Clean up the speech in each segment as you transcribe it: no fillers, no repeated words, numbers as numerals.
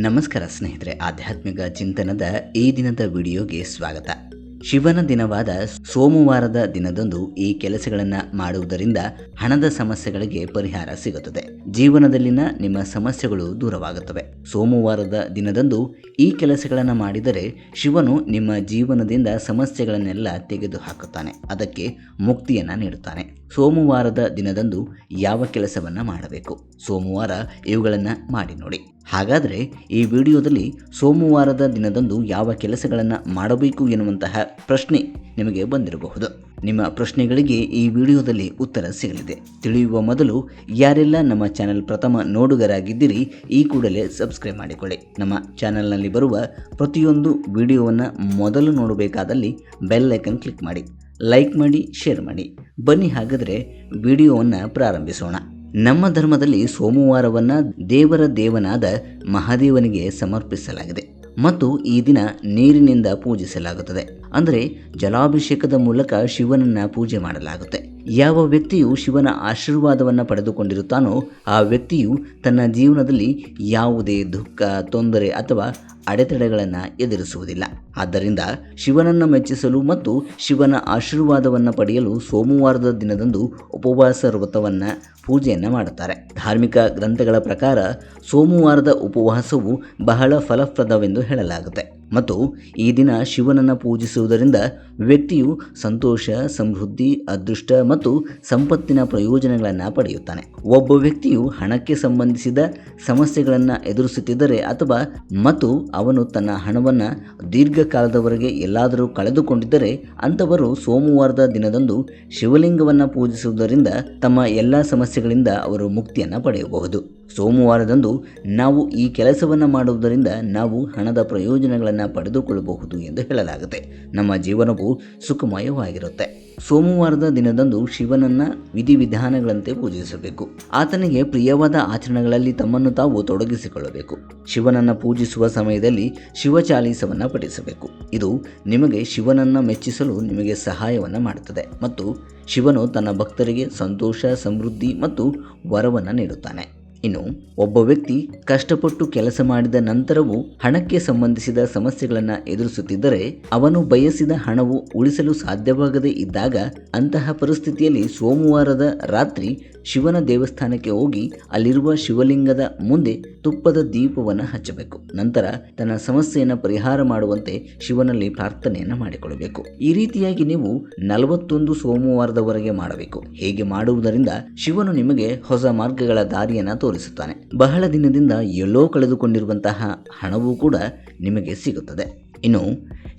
ನಮಸ್ಕಾರ ಸ್ನೇಹಿತರೆ, ಆಧ್ಯಾತ್ಮಿಕ ಚಿಂತನದ ಈ ದಿನದ ವಿಡಿಯೋಗೆ ಸ್ವಾಗತ. ಶಿವನ ದಿನವಾದ ಸೋಮವಾರದ ದಿನದಂದು ಈ ಕೆಲಸಗಳನ್ನು ಮಾಡುವುದರಿಂದ ಹಣದ ಸಮಸ್ಯೆಗಳಿಗೆ ಪರಿಹಾರ ಸಿಗುತ್ತದೆ. ಜೀವನದಲ್ಲಿನ ನಿಮ್ಮ ಸಮಸ್ಯೆಗಳು ದೂರವಾಗುತ್ತವೆ. ಸೋಮವಾರದ ದಿನದಂದು ಈ ಕೆಲಸಗಳನ್ನು ಮಾಡಿದರೆ ಶಿವನು ನಿಮ್ಮ ಜೀವನದಿಂದ ಸಮಸ್ಯೆಗಳನ್ನೆಲ್ಲ ತೆಗೆದುಹಾಕುತ್ತಾನೆ, ಅದಕ್ಕೆ ಮುಕ್ತಿಯನ್ನು ನೀಡುತ್ತಾನೆ. ಸೋಮವಾರದ ದಿನದಂದು ಯಾವ ಕೆಲಸವನ್ನು ಮಾಡಬೇಕು? ಸೋಮವಾರ ಇವುಗಳನ್ನು ಮಾಡಿ ನೋಡಿ. ಹಾಗಾದರೆ ಈ ವಿಡಿಯೋದಲ್ಲಿ ಸೋಮವಾರದ ದಿನದಂದು ಯಾವ ಕೆಲಸಗಳನ್ನು ಮಾಡಬೇಕು ಎನ್ನುವಂತಹ ಪ್ರಶ್ನೆ ನಿಮಗೆ ಬಂದಿರಬಹುದು. ನಿಮ್ಮ ಪ್ರಶ್ನೆಗಳಿಗೆ ಈ ವಿಡಿಯೋದಲ್ಲಿ ಉತ್ತರ ಸಿಗಲಿದೆ. ತಿಳಿಯುವ ಮೊದಲು ಯಾರೆಲ್ಲ ನಮ್ಮ ಚಾನೆಲ್ ಪ್ರಥಮ ನೋಡುಗರಾಗಿದ್ದೀರಿ, ಈ ಕೂಡಲೇ ಸಬ್ಸ್ಕ್ರೈಬ್ ಮಾಡಿಕೊಳ್ಳಿ. ನಮ್ಮ ಚಾನೆಲ್ನಲ್ಲಿ ಬರುವ ಪ್ರತಿಯೊಂದು ವಿಡಿಯೋವನ್ನು ಮೊದಲು ನೋಡಬೇಕಾದಲ್ಲಿ ಬೆಲ್ ಐಕನ್ ಕ್ಲಿಕ್ ಮಾಡಿ, ಲೈಕ್ ಮಾಡಿ, ಶೇರ್ ಮಾಡಿ. ಬನ್ನಿ ಹಾಗಾದರೆ ವಿಡಿಯೋವನ್ನು ಪ್ರಾರಂಭಿಸೋಣ. ನಮ್ಮ ಧರ್ಮದಲ್ಲಿ ಸೋಮವಾರವನ್ನು ದೇವರ ದೇವನಾದ ಮಹಾದೇವನಿಗೆ ಸಮರ್ಪಿಸಲಾಗಿದೆ ಮತ್ತು ಈ ದಿನ ನೀರಿನಿಂದ ಪೂಜಿಸಲಾಗುತ್ತದೆ. ಅಂದರೆ ಜಲಾಭಿಷೇಕದ ಮೂಲಕ ಶಿವನನ್ನು ಪೂಜೆ ಮಾಡಲಾಗುತ್ತೆ. ಯಾವ ವ್ಯಕ್ತಿಯು ಶಿವನ ಆಶೀರ್ವಾದವನ್ನು ಪಡೆದುಕೊಂಡಿರುತ್ತಾನೋ ಆ ವ್ಯಕ್ತಿಯು ತನ್ನ ಜೀವನದಲ್ಲಿ ಯಾವುದೇ ದುಃಖ, ತೊಂದರೆ ಅಥವಾ ಅಡೆತಡೆಗಳನ್ನು ಎದುರಿಸುವುದಿಲ್ಲ. ಆದ್ದರಿಂದ ಶಿವನನ್ನು ಮೆಚ್ಚಿಸಲು ಮತ್ತು ಶಿವನ ಆಶೀರ್ವಾದವನ್ನು ಪಡೆಯಲು ಸೋಮವಾರದ ದಿನದಂದು ಉಪವಾಸ ವ್ರತವನ್ನು ಪೂಜೆಯನ್ನು ಮಾಡುತ್ತಾರೆ. ಧಾರ್ಮಿಕ ಗ್ರಂಥಗಳ ಪ್ರಕಾರ ಸೋಮವಾರದ ಉಪವಾಸವು ಬಹಳ ಫಲಪ್ರದವೆಂದು ಹೇಳಲಾಗುತ್ತೆ ಮತ್ತು ಈ ದಿನ ಶಿವನನ್ನು ಪೂಜಿಸುವುದರಿಂದ ವ್ಯಕ್ತಿಯು ಸಂತೋಷ, ಸಮೃದ್ಧಿ, ಅದೃಷ್ಟ ಮತ್ತು ಸಂಪತ್ತಿನ ಪ್ರಯೋಜನಗಳನ್ನು ಪಡೆಯುತ್ತಾನೆ. ಒಬ್ಬ ವ್ಯಕ್ತಿಯು ಹಣಕ್ಕೆ ಸಂಬಂಧಿಸಿದ ಸಮಸ್ಯೆಗಳನ್ನು ಎದುರಿಸುತ್ತಿದ್ದರೆ ಅಥವಾ ಮತ್ತು ಅವನು ತನ್ನ ಹಣವನ್ನು ದೀರ್ಘಕಾಲದವರೆಗೆ ಎಲ್ಲಾದರೂ ಕಳೆದುಕೊಂಡಿದ್ದರೆ ಅಂಥವರು ಸೋಮವಾರದ ದಿನದಂದು ಶಿವಲಿಂಗವನ್ನು ಪೂಜಿಸುವುದರಿಂದ ತಮ್ಮ ಎಲ್ಲ ಸಮಸ್ಯೆಗಳಿಂದ ಅವರು ಮುಕ್ತಿಯನ್ನು ಪಡೆಯಬಹುದು. ಸೋಮವಾರದಂದು ನಾವು ಈ ಕೆಲಸವನ್ನು ಮಾಡುವುದರಿಂದ ನಾವು ಹಣದ ಪ್ರಯೋಜನಗಳನ್ನು ಪಡೆದುಕೊಳ್ಳಬಹುದು ಎಂದು ಹೇಳಲಾಗುತ್ತೆ. ನಮ್ಮ ಜೀವನವು ಸುಖಮಯವಾಗಿರುತ್ತೆ. ಸೋಮವಾರದ ದಿನದಂದು ಶಿವನನ್ನು ವಿಧಿವಿಧಾನಗಳಂತೆ ಪೂಜಿಸಬೇಕು. ಆತನಿಗೆ ಪ್ರಿಯವಾದ ಆಚರಣೆಗಳಲ್ಲಿ ತಮ್ಮನ್ನು ತಾವು ತೊಡಗಿಸಿಕೊಳ್ಳಬೇಕು. ಶಿವನನ್ನು ಪೂಜಿಸುವ ಸಮಯದಲ್ಲಿ ಶಿವಚಾಲೀಸವನ್ನು ಪಠಿಸಬೇಕು. ಇದು ನಿಮಗೆ ಶಿವನನ್ನು ಮೆಚ್ಚಿಸಲು ನಿಮಗೆ ಸಹಾಯವನ್ನು ಮಾಡುತ್ತದೆ ಮತ್ತು ಶಿವನು ತನ್ನ ಭಕ್ತರಿಗೆ ಸಂತೋಷ, ಸಮೃದ್ಧಿ ಮತ್ತು ವರವನ್ನು ನೀಡುತ್ತಾನೆ. ಇನ್ನು ಒಬ್ಬ ವ್ಯಕ್ತಿ ಕಷ್ಟಪಟ್ಟು ಕೆಲಸ ಮಾಡಿದ ನಂತರವೂ ಹಣಕ್ಕೆ ಸಂಬಂಧಿಸಿದ ಸಮಸ್ಯೆಗಳನ್ನು ಎದುರಿಸುತ್ತಿದ್ದರೆ, ಅವನು ಬಯಸಿದ ಹಣವು ಉಳಿಸಲು ಸಾಧ್ಯವಾಗದೇ ಇದ್ದಾಗ ಅಂತಹ ಪರಿಸ್ಥಿತಿಯಲ್ಲಿ ಸೋಮವಾರದ ರಾತ್ರಿ ಶಿವನ ದೇವಸ್ಥಾನಕ್ಕೆ ಹೋಗಿ ಅಲ್ಲಿರುವ ಶಿವಲಿಂಗದ ಮುಂದೆ ತುಪ್ಪದ ದೀಪವನ್ನು ಹಚ್ಚಬೇಕು. ನಂತರ ತನ್ನ ಸಮಸ್ಯೆಯನ್ನು ಪರಿಹಾರ ಮಾಡುವಂತೆ ಶಿವನಲ್ಲಿ ಪ್ರಾರ್ಥನೆಯನ್ನು ಮಾಡಿಕೊಳ್ಳಬೇಕು. ಈ ರೀತಿಯಾಗಿ ನೀವು 41 ಸೋಮವಾರದವರೆಗೆ ಮಾಡಬೇಕು. ಹೇಗೆ ಮಾಡುವುದರಿಂದ ಶಿವನು ನಿಮಗೆ ಹೊಸ ಮಾರ್ಗಗಳ ದಾರಿಯನ್ನು ತೋರಿಸುತ್ತಾನೆ. ಬಹಳ ದಿನದಿಂದ ಎಲ್ಲೋ ಕಳೆದುಕೊಂಡಿರುವಂತಹ ಹಣವೂ ಕೂಡ ನಿಮಗೆ ಸಿಗುತ್ತದೆ. ಇನ್ನು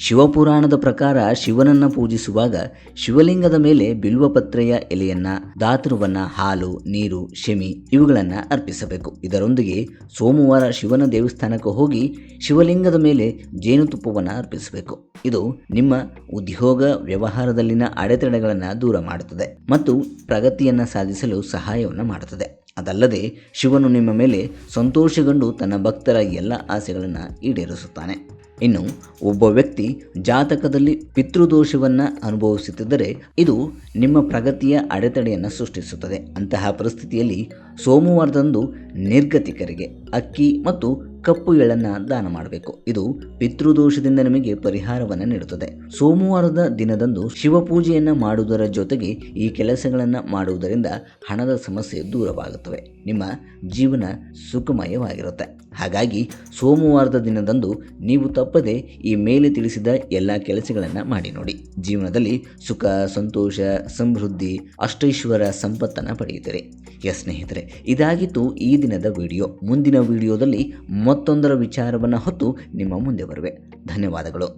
ಶಿವಪುರಾಣದ ಪ್ರಕಾರ ಶಿವನನ್ನು ಪೂಜಿಸುವಾಗ ಶಿವಲಿಂಗದ ಮೇಲೆ ಬಿಲ್ವಪತ್ರೆಯ ಎಲೆಯನ್ನು, ದಾತೃವನ್ನು, ಹಾಲು, ನೀರು, ಶಮಿ ಇವುಗಳನ್ನು ಅರ್ಪಿಸಬೇಕು. ಇದರೊಂದಿಗೆ ಸೋಮವಾರ ಶಿವನ ದೇವಸ್ಥಾನಕ್ಕೆ ಹೋಗಿ ಶಿವಲಿಂಗದ ಮೇಲೆ ಜೇನುತುಪ್ಪವನ್ನು ಅರ್ಪಿಸಬೇಕು. ಇದು ನಿಮ್ಮ ಉದ್ಯೋಗ, ವ್ಯವಹಾರದಲ್ಲಿನ ಅಡೆತಡೆಗಳನ್ನು ದೂರ ಮಾಡುತ್ತದೆ ಮತ್ತು ಪ್ರಗತಿಯನ್ನು ಸಾಧಿಸಲು ಸಹಾಯವನ್ನು ಮಾಡುತ್ತದೆ. ಅದಲ್ಲದೆ ಶಿವನು ನಿಮ್ಮ ಮೇಲೆ ಸಂತೋಷಗೊಂಡು ತನ್ನ ಭಕ್ತರ ಎಲ್ಲ ಆಸೆಗಳನ್ನು ಈಡೇರಿಸುತ್ತಾನೆ. ಇನ್ನು ಒಬ್ಬ ವ್ಯಕ್ತಿ ಜಾತಕದಲ್ಲಿ ಪಿತೃದೋಷವನ್ನು ಅನುಭವಿಸುತ್ತಿದ್ದರೆ ಇದು ನಿಮ್ಮ ಪ್ರಗತಿಯ ಅಡೆತಡೆಯನ್ನು ಸೃಷ್ಟಿಸುತ್ತದೆ. ಅಂತಹ ಪರಿಸ್ಥಿತಿಯಲ್ಲಿ ಸೋಮವಾರದಂದು ನಿರ್ಗತಿಕರಿಗೆ ಅಕ್ಕಿ ಮತ್ತು ಕಪ್ಪು ಎಳ್ಳನ್ನು ದಾನ ಮಾಡಬೇಕು. ಇದು ಪಿತೃದೋಷದಿಂದ ನಿಮಗೆ ಪರಿಹಾರವನ್ನು ನೀಡುತ್ತದೆ. ಸೋಮವಾರದ ದಿನದಂದು ಶಿವಪೂಜೆಯನ್ನು ಮಾಡುವುದರ ಜೊತೆಗೆ ಈ ಕೆಲಸಗಳನ್ನು ಮಾಡುವುದರಿಂದ ಹಣದ ಸಮಸ್ಯೆ ದೂರವಾಗುತ್ತವೆ. ನಿಮ್ಮ ಜೀವನ ಸುಖಮಯವಾಗಿರುತ್ತೆ. ಹಾಗಾಗಿ ಸೋಮವಾರದ ದಿನದಂದು ನೀವು ತಪ್ಪದೆ ಈ ಮೇಲೆ ತಿಳಿಸಿದ ಎಲ್ಲ ಕೆಲಸಗಳನ್ನು ಮಾಡಿ ನೋಡಿ. ಜೀವನದಲ್ಲಿ ಸುಖ, ಸಂತೋಷ, ಸಮೃದ್ಧಿ, ಅಷ್ಟೈಶ್ವರ ಸಂಪತ್ತನ್ನು ಪಡೆಯುತ್ತೀರಿ. ಸ್ನೇಹಿತರೆ, ಇದಾಗಿತ್ತು ಈ ದಿನದ ವಿಡಿಯೋ. ಮುಂದಿನ ವಿಡಿಯೋದಲ್ಲಿ ಮತ್ತೊಂದರ ವಿಚಾರವನ್ನು ಹೊತ್ತು ನಿಮ್ಮ ಮುಂದೆ ಬರುವೆ. ಧನ್ಯವಾದಗಳು.